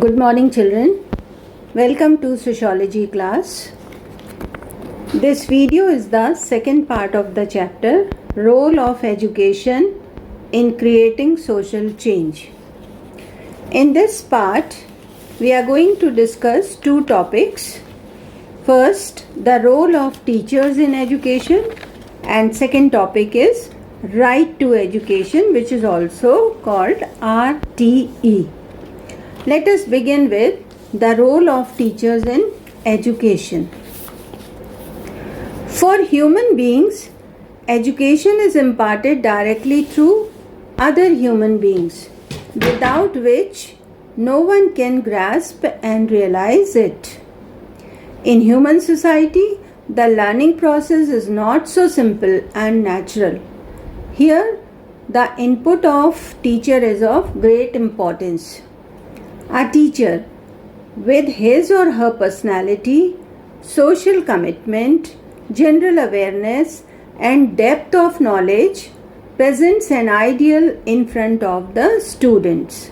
Good morning, children. Welcome to sociology class. This video is the second part of the chapter Role of Education in Creating Social Change. In this part, we are going to discuss two topics. First, the role of teachers in education, and second topic is right to education, which is also called RTE. Let us begin with the role of teachers in education. For human beings, education is imparted directly through other human beings, without which no one can grasp and realize it. In human society, the learning process is not so simple and natural. Here, the input of teacher is of great importance. A teacher, with his or her personality, social commitment, general awareness, and depth of knowledge, presents an ideal in front of the students.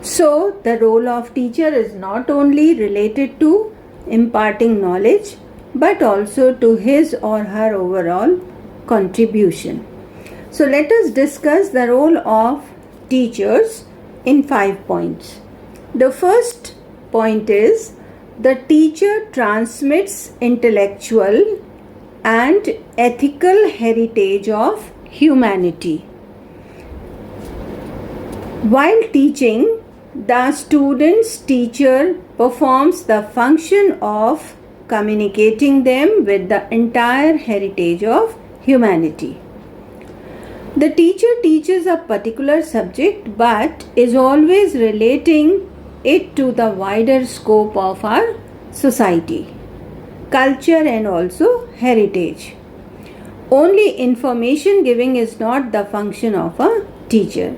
So, the role of teacher is not only related to imparting knowledge, but also to his or her overall contribution. So, let us discuss the role of teachers in 5 points. The first point is the teacher transmits intellectual and ethical heritage of humanity. While teaching, the student's teacher performs the function of communicating them with the entire heritage of humanity. The teacher teaches a particular subject but is always relating it to the wider scope of our society, culture, and also heritage. Only information giving is not the function of a teacher.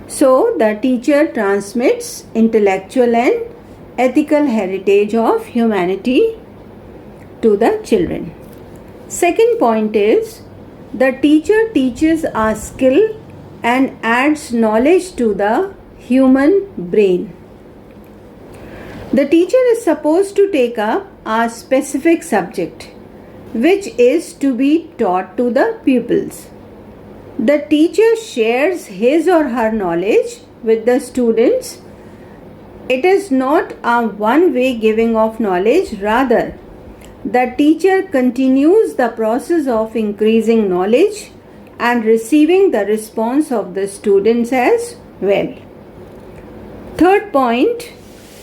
So, the teacher transmits intellectual and ethical heritage of humanity to the children. Second point is the teacher teaches a skill and adds knowledge to the human brain. The teacher is supposed to take up a specific subject which is to be taught to the pupils. The teacher shares his or her knowledge with the students. It is not a one-way giving of knowledge, rather, the teacher continues the process of increasing knowledge and receiving the response of the students as well. Third point,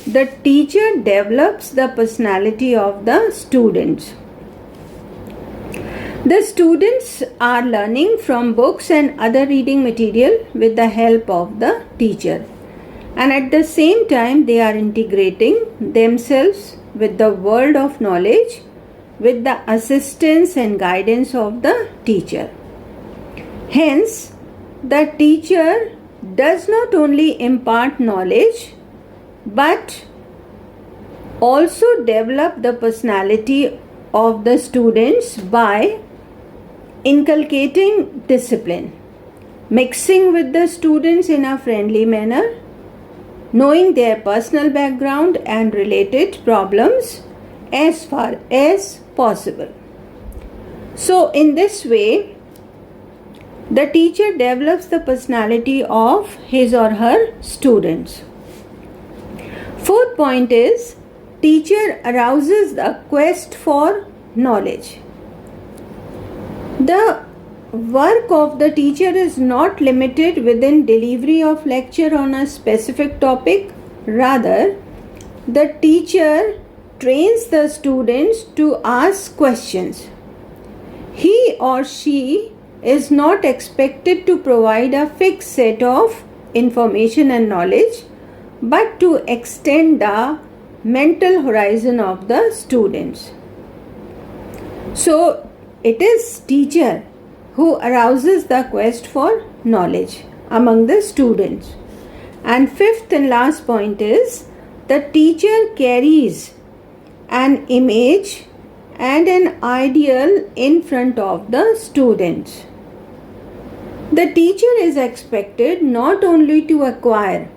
the teacher develops the personality of the students. The students are learning from books and other reading material with the help of the teacher, and at the same time they are integrating themselves with the world of knowledge with the assistance and guidance of the teacher. Hence, the teacher does not only impart knowledge but also develop the personality of the students by inculcating discipline, mixing with the students in a friendly manner, knowing their personal background and related problems as far as possible. So, in this way, the teacher develops the personality of his or her students. Fourth point is teacher arouses the quest for knowledge. The work of the teacher is not limited within delivery of lecture on a specific topic. Rather, the teacher trains the students to ask questions. He or she is not expected to provide a fixed set of information and knowledge, but to extend the mental horizon of the students. So, it is teacher who arouses the quest for knowledge among the students. And fifth and last point is the teacher carries an image and an ideal in front of the students. The teacher is expected not only to acquire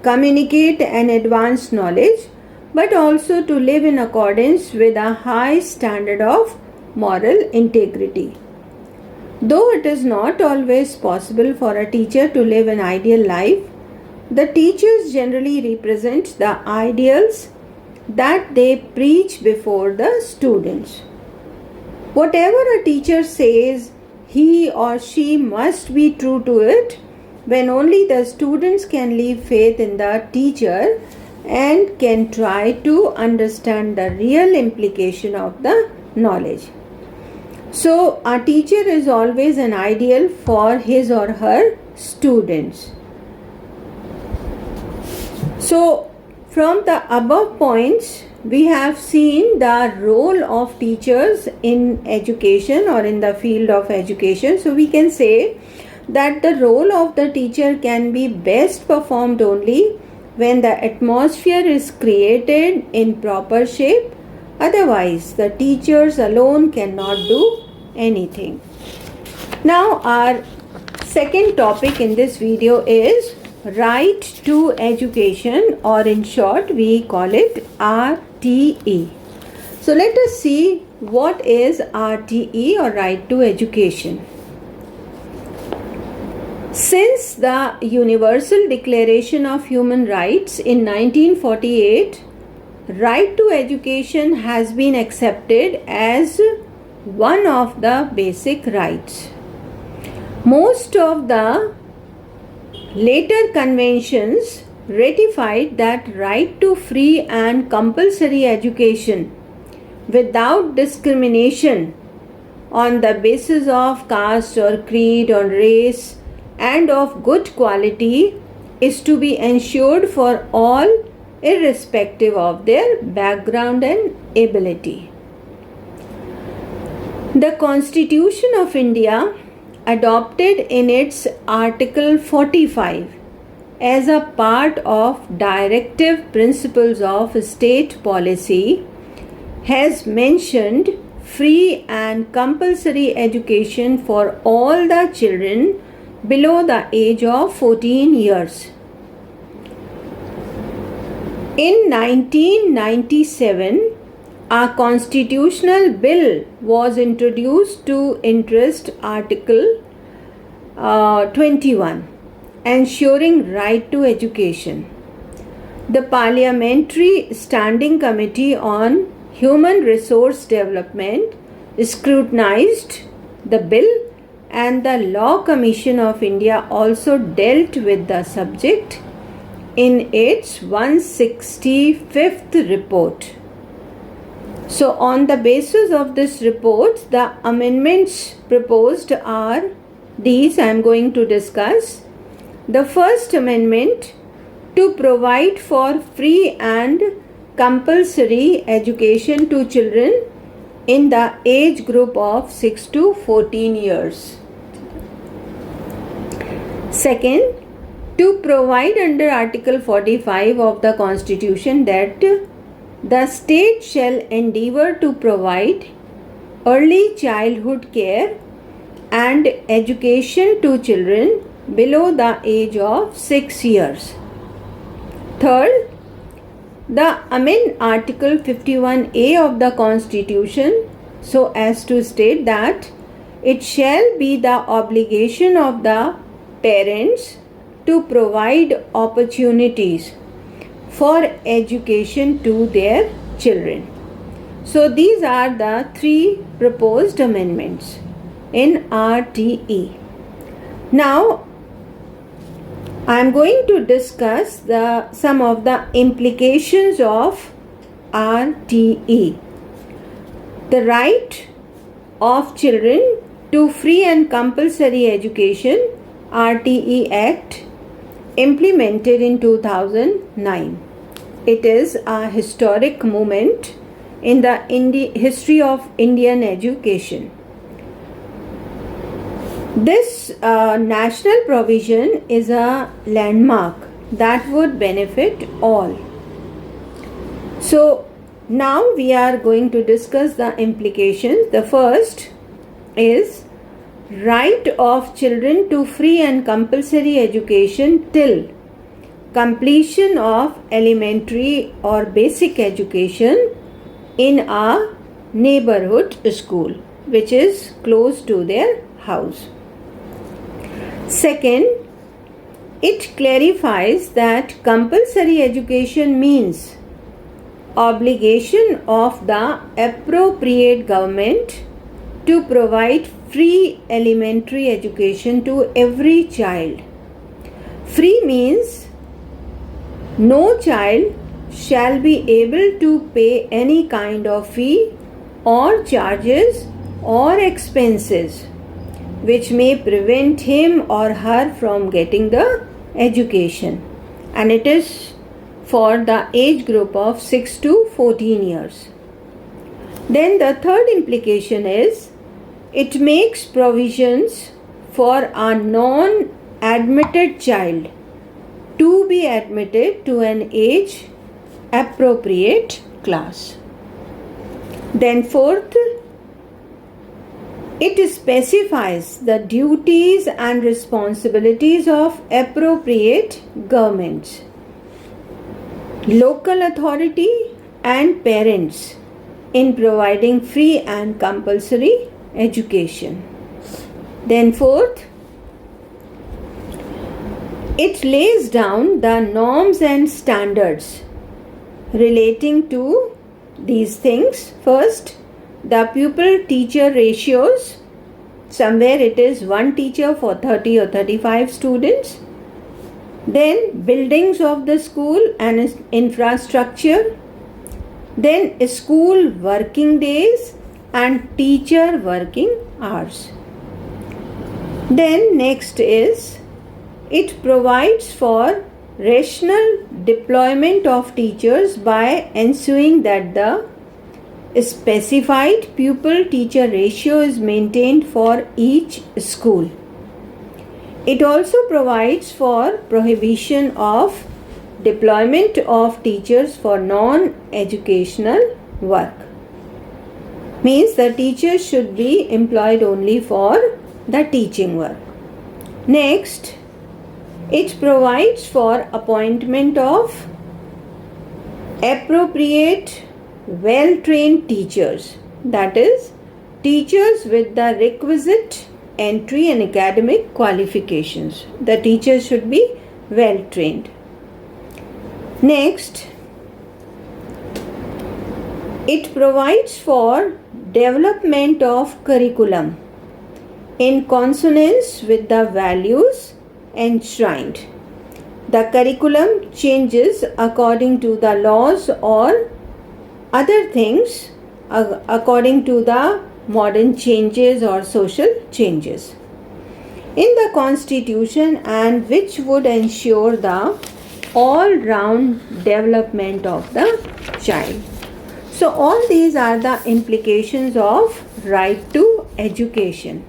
communicate and advance knowledge, but also to live in accordance with a high standard of moral integrity. Though it is not always possible for a teacher to live an ideal life, the teachers generally represent the ideals that they preach before the students. Whatever a teacher says, he or she must be true to it, when only the students can leave faith in the teacher and can try to understand the real implication of the knowledge. So, a teacher is always an ideal for his or her students. So, from the above points, we have seen the role of teachers in education or in the field of education. So, we can say that the role of the teacher can be best performed only when the atmosphere is created in proper shape. Otherwise, the teachers alone cannot do anything. Now, our second topic in this video is right to education, or in short we call it RTE. So let us see what is RTE, or right to education. Since the Universal Declaration of Human Rights in 1948, right to education has been accepted as one of the basic rights. Most of the later conventions ratified that right to free and compulsory education without discrimination on the basis of caste or creed or race and of good quality is to be ensured for all, irrespective of their background and ability. The Constitution of India, adopted in its Article 45 as a part of directive principles of state policy, has mentioned free and compulsory education for all the children below the age of 14 years. In 1997, a constitutional bill was introduced to interest Article 21, ensuring right to education. The Parliamentary Standing Committee on Human Resource Development scrutinized the bill, and the Law Commission of India also dealt with the subject in its 165th report. So, on the basis of this report, the amendments proposed are these I am going to discuss. The first amendment, to provide for free and compulsory education to children in the age group of 6 to 14 years. Second, to provide under Article 45 of the Constitution that the state shall endeavour to provide early childhood care and education to children below the age of 6 years. Third, the amend Article 51A of the Constitution so as to state that it shall be the obligation of the parents to provide opportunities for education to their children. So these are the three proposed amendments in RTE. Now I am going to discuss some of the implications of RTE. The right of children to free and compulsory education, RTE Act, implemented in 2009. It is a historic moment in the history of Indian education. This national provision is a landmark that would benefit all. So now we are going to discuss the implications. The first is right of children to free and compulsory education till completion of elementary or basic education in a neighborhood school which is close to their house. Second, it clarifies that compulsory education means obligation of the appropriate government to provide free elementary education to every child. Free means no child shall be able to pay any kind of fee or charges or expenses which may prevent him or her from getting the education, and it is for the age group of 6 to 14 years. Then the third implication is it makes provisions for a non-admitted child to be admitted to an age appropriate class. Then fourth, it specifies the duties and responsibilities of appropriate governments, local authority and parents in providing free and compulsory education. Then fourth, it lays down the norms and standards relating to these things. First, the pupil-teacher ratios. Somewhere it is 1 teacher for 30 or 35 students. Then buildings of the school and its infrastructure. Then school working days and teacher working hours. Then next is it provides for rational deployment of teachers by ensuring that the specified pupil-teacher ratio is maintained for each school. It also provides for prohibition of deployment of teachers for non-educational work. Means the teachers should be employed only for the teaching work. Next, it provides for appointment of appropriate well-trained teachers, that is, teachers with the requisite entry and academic qualifications. The teachers should be well-trained. Next, it provides for development of curriculum in consonance with the values enshrined. The curriculum changes according to the laws or other things according to the modern changes or social changes in the constitution, and which would ensure the all-round development of the child. So all these are the implications of right to education.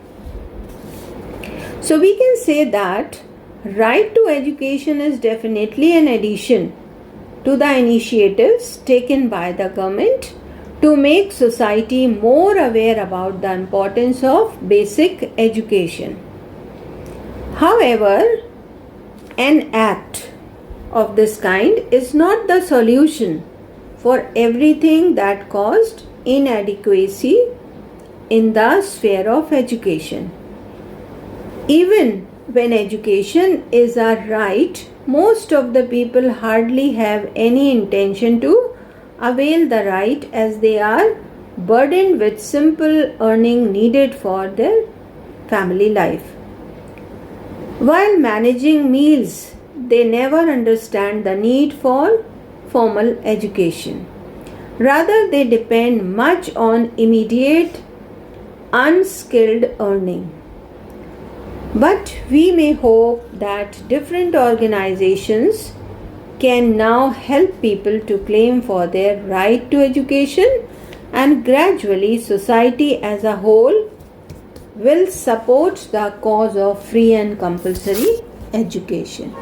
So we can say that right to education is definitely an addition to the initiatives taken by the government to make society more aware about the importance of basic education. However, an act of this kind is not the solution for everything that caused inadequacy in the sphere of education. Even when education is a right, most of the people hardly have any intention to avail the right, as they are burdened with simple earning needed for their family life. While managing meals, they never understand the need for formal education. Rather, they depend much on immediate, unskilled earning. But we may hope that different organizations can now help people to claim for their right to education, and gradually society as a whole will support the cause of free and compulsory education.